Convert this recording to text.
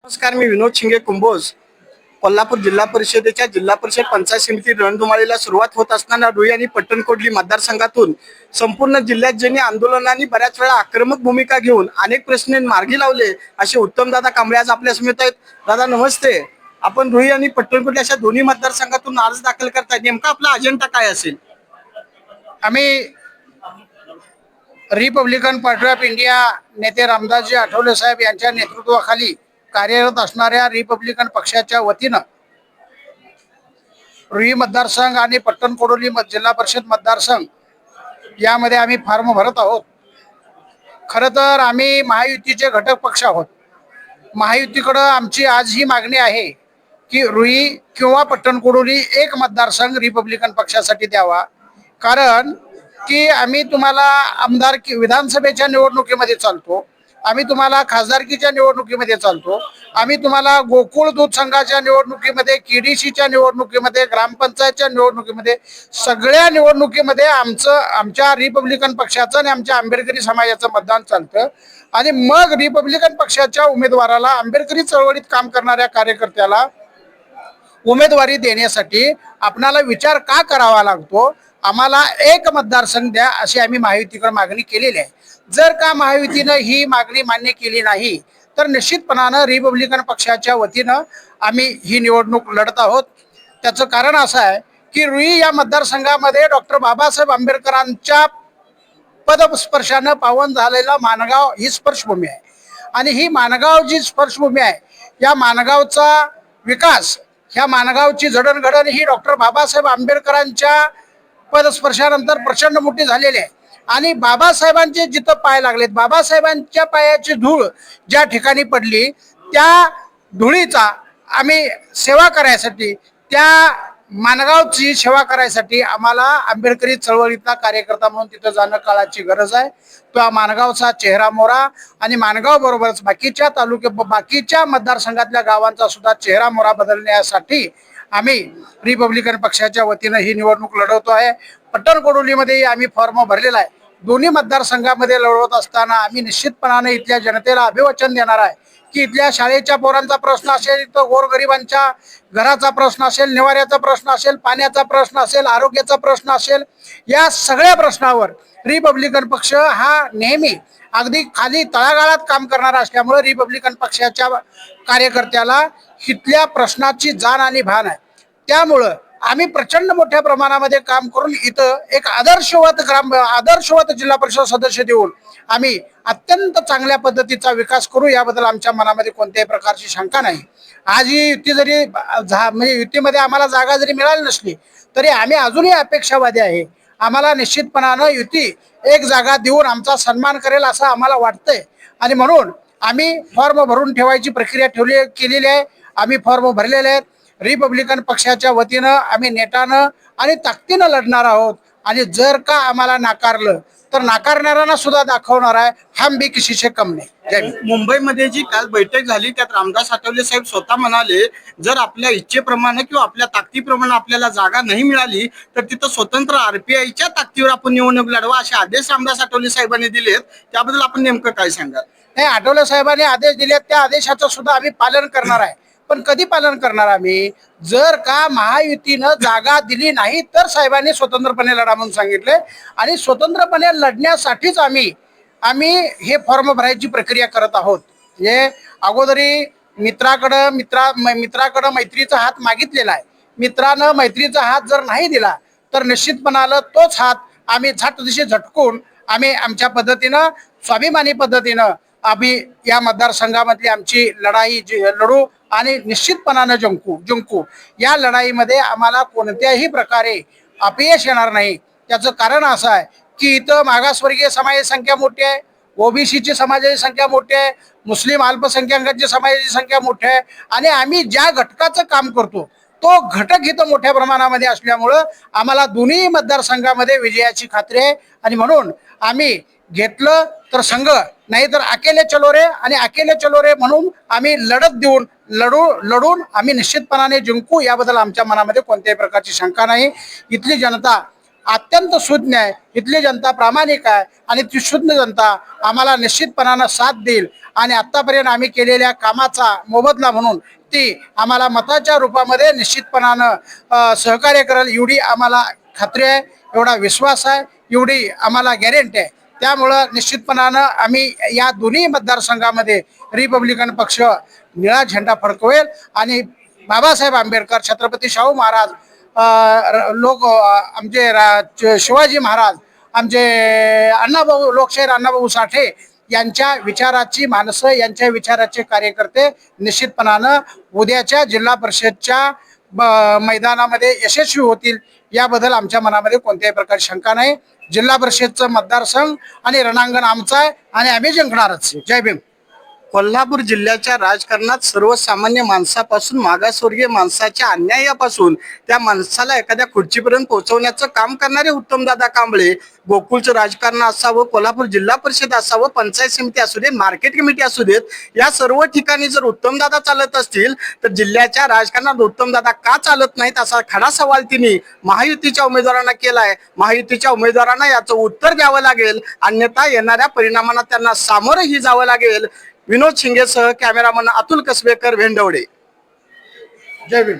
नमस्कार, मी विनोद शिंगे कुंभोज. कोल्हापूर जिल्हा परिषदेच्या जिल्हा परिषद पंचायत समिती रणधुमाळीला सुरुवात होत असताना रुई आणि पट्टणकोडली मतदारसंघातून संपूर्ण जिल्ह्यात ज्यांनी आंदोलनांनी बऱ्याच वेळा आक्रमक भूमिका घेऊन अनेक प्रश्न मार्गी लावले असे उत्तमदादा कांबळे आज आपल्या समेत आहेत. दादा नमस्ते. आपण रुई आणि पट्टणकोडली अशा दोन्ही मतदारसंघातून अर्ज दाखल करताय, नेमका आपला अजेंडा काय असेल? आम्ही रिपब्लिकन पार्टी ऑफ इंडिया नेते रामदासजी आठवले साहेब यांच्या नेतृत्वाखाली कार्यरत असणाऱ्या रिपब्लिकन पक्षाच्या वतीनं रुई मतदारसंघ आणि पट्टणकोडोली जिल्हा परिषद मतदारसंघ यामध्ये आम्ही फॉर्म भरत आहोत. खरं तर आम्ही महायुतीचे घटक पक्ष आहोत. महायुतीकडं आमची आज ही मागणी आहे की रुई किंवा पट्टणकोडोली एक मतदारसंघ रिपब्लिकन पक्षासाठी द्यावा. कारण की आम्ही तुम्हाला आमदार विधानसभेच्या निवडणुकीमध्ये चालतो, आम्ही तुम्हाला खासदारकीच्या निवडणुकीमध्ये चालतो, आम्ही तुम्हाला गोकुळ दूध संघाच्या निवडणुकीमध्ये, केडीसीच्या निवडणुकीमध्ये, ग्रामपंचायतच्या निवडणुकीमध्ये, सगळ्या निवडणुकीमध्ये आमच्या रिपब्लिकन पक्षाचं आणि आमच्या आंबेडकरी समाजाचं मतदान चालतं. आणि मग रिपब्लिकन पक्षाच्या उमेदवाराला, आंबेडकरी चळवळीत काम करणाऱ्या कार्यकर्त्याला उमेदवारी देण्यासाठी आपणाला विचार का करावा लागतो? आम्हाला एक मतदारसंघ द्या अशी आम्ही महायुतीकडे मागणी केलेली आहे. जर का महायुतीनं ही मागणी मान्य केली नाही तर निश्चितपणानं रिपब्लिकन पक्षाच्या वतीनं आम्ही ही निवडणूक लढत आहोत. त्याचं कारण असं आहे की रुई या मतदारसंघामध्ये डॉक्टर बाबासाहेब आंबेडकरांच्या पदस्पर्शानं पावन झालेला माणगाव ही स्पर्शभूमी आहे. आणि ही माणगाव जी स्पर्शभूमी आहे, या माणगावचा विकास, ह्या माणगावची जडणघडण ही डॉक्टर बाबासाहेब आंबेडकरांच्या पदस्पर्शानंतर प्रचंड मोठी झालेली आहे. आणि बाबासाहेबांचे जिथं पाय लागलेत, बाबासाहेबांच्या पायाची धूळ ज्या ठिकाणी पडली, त्या धुळीचा आम्ही सेवा करायसाठी, त्या माणगावची सेवा करायसाठी आम्हाला आंबेडकरी चळवळीतला कार्यकर्ता म्हणून तिथं जाणं काळाची गरज आहे. तो माणगावचा चेहरा मोहरा आणि माणगाव बरोबरच बाकीच्या मतदारसंघातल्या गावांचा सुद्धा चेहरा मोहरा बदलण्यासाठी आम्ही रिपब्लिकन पक्षाच्या वतीनं ही निवडणूक लढवतो आहे. पट्टणकोडोलीमध्ये आम्ही फॉर्म भरलेला आहे. दोन्ही मतदारसंघामध्ये लढवत असताना आम्ही निश्चितपणाने इथल्या जनतेला अभिवचन देणार आहे की इथल्या शाळेच्या पोरांचा प्रश्न असेल, इथं गोरगरिबांच्या घराचा प्रश्न असेल, निवाऱ्याचा प्रश्न असेल, पाण्याचा प्रश्न असेल, आरोग्याचा प्रश्न असेल, या सगळ्या प्रश्नावर रिपब्लिकन पक्ष हा नेहमी अगदी खाली तळागाळात काम करणारा असल्यामुळे रिपब्लिकन पक्षाच्या कार्यकर्त्याला इथल्या प्रश्नाची जाण आणि भान आहे. त्यामुळं आम्ही प्रचंड मोठ्या प्रमाणामध्ये काम करून इथं एक आदर्शवत जिल्हा परिषद सदस्य देऊन आम्ही अत्यंत चांगल्या पद्धतीचा विकास करू, याबद्दल आमच्या मनामध्ये कोणत्याही प्रकारची शंका नाही. आज ही युती जरी म्हणजे युतीमध्ये आम्हाला जागा जरी मिळाली नसली तरी आम्ही अजूनही अपेक्षावादी आहे. आम्हाला निश्चितपणानं युती एक जागा देऊन आमचा सन्मान करेल असं आम्हाला वाटतंय. आणि म्हणून आम्ही फॉर्म भरून ठेवायची प्रक्रिया केलेली आहे. आम्ही फॉर्म भरलेले आहेत. रिपब्लिकन पक्षाच्या वतीनं आम्ही नेटानं आणि ताकदीनं लढणार आहोत. आणि जर का आम्हाला नाकारलं तर नाकारणाऱ्यांना सुद्धा दाखवणार आहे हम भी किसी से कम नाही. मुंबईमध्ये जी काल बैठक झाली त्यात रामदास आठवले साहेब स्वतः म्हणाले, जर आपल्या इच्छेप्रमाणे किंवा आपल्या ताकदीप्रमाणे आपल्याला जागा नाही मिळाली तर तिथं स्वतंत्र आरपीआयच्या ताकदीवर आपण निवडणूक लढवा असे आदेश रामदास आठवले साहेबांनी दिलेत. त्याबद्दल आपण नेमकं काय सांगाल? नाही, आठवले साहेबांनी आदेश दिलेत, त्या आदेशाचं सुद्धा आम्ही पालन करणार आहे. पण कधी पालन करणार आम्ही? जर का महायुतीनं जागा दिली नाही तर साहेबांनी स्वतंत्रपणे लढा म्हणून सांगितले. आणि स्वतंत्रपणे लढण्यासाठीच आम्ही हे फॉर्म भरायची प्रक्रिया करत आहोत. हे अगोदरी मित्राकडं मैत्रीचा हात मागितलेला आहे. मित्रानं मैत्रीचा हात जर नाही दिला तर निश्चितपणानं तोच हात आम्ही दिशे झटकून आम्ही आमच्या पद्धतीनं, स्वाभिमानी पद्धतीनं आम्ही या मतदारसंघामधली आमची लढाई लढू आणि निश्चितपणानं जिंकू. या लढाईमध्ये आम्हाला कोणत्याही प्रकारे अपयश येणार नाही. त्याचं कारण असं आहे की इथं मागासवर्गीय समाजाची संख्या मोठी आहे, ओबीसीची समाजाची संख्या मोठी आहे, मुस्लिम अल्पसंख्याकांची समाजाची संख्या मोठी आहे. आणि आम्ही ज्या घटकाचं काम करतो तो घटक इथं मोठ्या प्रमाणामध्ये असल्यामुळं आम्हाला दोन्ही मतदारसंघामध्ये विजयाची खात्री आहे. आणि म्हणून आम्ही घेतलं तर संघ, नाही तर अकेले चलो रे, आणि अकेले चलो रे म्हणून आम्ही लढून आम्ही निश्चितपणाने जिंकू. याबद्दल आमच्या मनामध्ये कोणत्याही प्रकारची शंका नाही. इथली जनता अत्यंत सुज्ञ आहे. इथली जनता प्रामाणिक आहे आणि ती शुद्ध जनता आम्हाला निश्चितपणानं साथ देईल आणि आतापर्यंत आम्ही केलेल्या कामाचा मोबदला म्हणून ती आम्हाला मताच्या रूपामध्ये निश्चितपणानं सहकार्य करेल एवढी आम्हाला खात्री आहे, एवढा विश्वास आहे, एवढी आम्हाला गॅरंटी आहे. त्यामुळं निश्चितपणानं आम्ही या दोन्ही मतदारसंघामध्ये रिपब्लिकन पक्ष निळा झेंडा फडकवेल आणि बाबासाहेब आंबेडकर, छत्रपती शाहू महाराज, आमचे शिवाजी महाराज, आमचे अण्णाभाऊ, लोकशाहीर अण्णाभाऊ साठे यांच्या विचाराची माणसं, यांच्या विचाराचे कार्यकर्ते निश्चितपणानं उद्याच्या जिल्हा परिषदच्या मैदानामध्ये यशस्वी होतील याबद्दल आमच्या मनामध्ये कोणत्याही प्रकारची शंका नाही. जिल्हा परिषदचं मतदारसंघ आणि रणांगण आमचं आहे आणि आम्ही जिंकणारच. जय भीम. कोल्हापूर जिल्ह्याच्या राजकारणात सर्वसामान्य माणसापासून मागासवर्गीय माणसाच्या अन्यायापासून त्या माणसाला एखाद्या खुर्चीपर्यंत पोहोचवण्याचं काम करणारे उत्तमदादा कांबळे, गोकुळचं राजकारण असावं, कोल्हापूर जिल्हा परिषद असावं, पंचायत समिती असू देत, मार्केट कमिटी असू देत, या सर्व ठिकाणी जर उत्तमदादा चालत असतील तर जिल्ह्याच्या राजकारणात उत्तमदादा का चालत नाहीत असा खडा सवाल तिने महायुतीच्या उमेदवारांना केलाय. महायुतीच्या उमेदवारांना याचं उत्तर द्यावं लागेल, अन्यथा येणाऱ्या परिणामांना त्यांना सामोरंही जावं लागेल. विनोद शिंगेसह कॅमेरामन अतुल कसबेकर, भेंडवडे. जय भीम.